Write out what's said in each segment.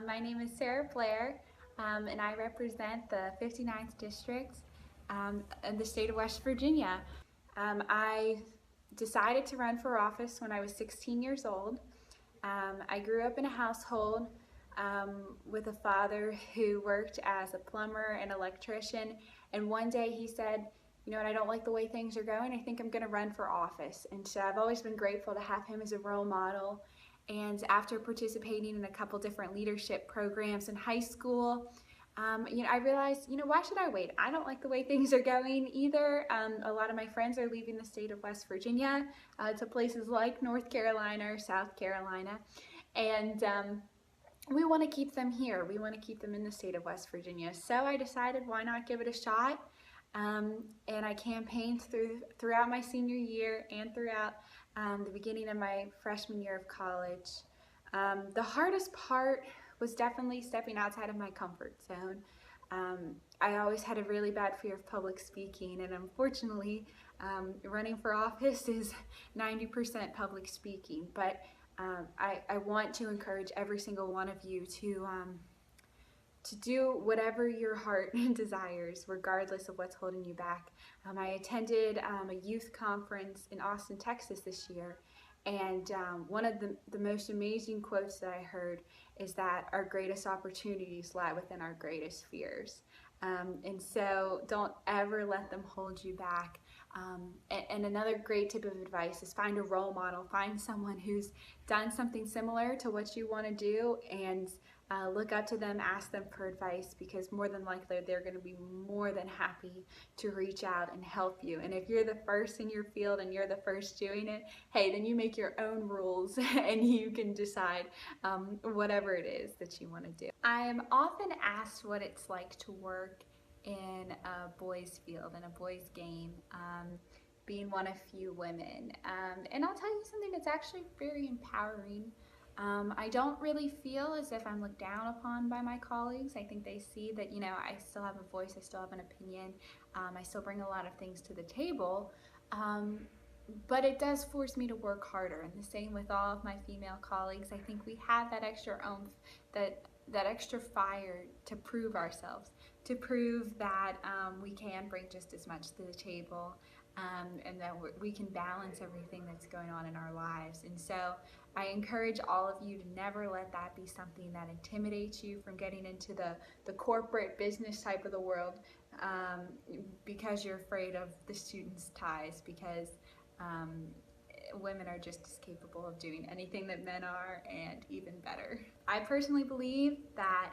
My name is Saira Blair, and I represent the 59th District in the state of West Virginia. I decided to run for office when I was 16 years old. I grew up in a household with a father who worked as a plumber and electrician, and one day he said, you know what, I don't like the way things are going. I think I'm going to run for office. And so I've always been grateful to have him as a role model. And after participating in a couple different leadership programs in high school, I realized, why should I wait? I don't like the way things are going either. A lot of my friends are leaving the state of West Virginia to places like North Carolina or South Carolina. And we want to keep them here. We want to keep them in the state of West Virginia. So I decided, why not give it a shot? And I campaigned throughout my senior year and throughout the beginning of my freshman year of college. The hardest part was definitely stepping outside of my comfort zone. I always had a really bad fear of public speaking, and unfortunately, running for office is 90% public speaking. But I want to encourage every single one of you to do whatever your heart desires, regardless of what's holding you back. I attended a youth conference in Austin, Texas this year, and one of the most amazing quotes that I heard is that our greatest opportunities lie within our greatest fears. And so don't ever let them hold you back. And another great tip of advice is find a role model. Find someone who's done something similar to what you want to do, and look up to them, ask them for advice, because more than likely they're going to be more than happy to reach out and help you. And if you're the first in your field and you're the first doing it, hey, then you make your own rules and you can decide whatever it is that you want to do. I am often asked what it's like to work in a boys' field, in a boys' game, being one of few women. And I'll tell you something that's actually very empowering. I don't really feel as if I'm looked down upon by my colleagues. I think they see that, I still have a voice, I still have an opinion, I still bring a lot of things to the table. But it does force me to work harder, and the same with all of my female colleagues. I think we have that extra oomph, that extra fire to prove ourselves, to prove that we can bring just as much to the table, and that we can balance everything that's going on in our lives. And so I encourage all of you to never let that be something that intimidates you from getting into the corporate business type of the world, because you're afraid of the students' ties, because women are just as capable of doing anything that men are, and even better. I personally believe that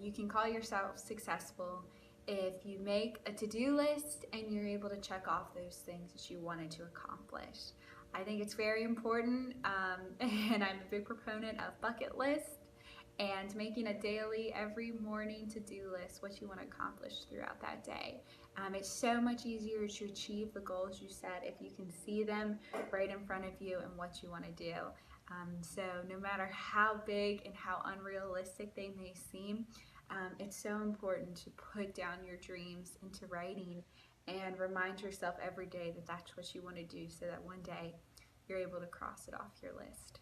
you can call yourself successful if you make a to-do list and you're able to check off those things that you wanted to accomplish. I think it's very important, and I'm a big proponent of bucket lists and making a daily, every morning to-do list, what you want to accomplish throughout that day. It's so much easier to achieve the goals you set if you can see them right in front of you and what you want to do. So no matter how big and how unrealistic they may seem, it's so important to put down your dreams into writing and remind yourself every day that that's what you want to do, so that one day you're able to cross it off your list.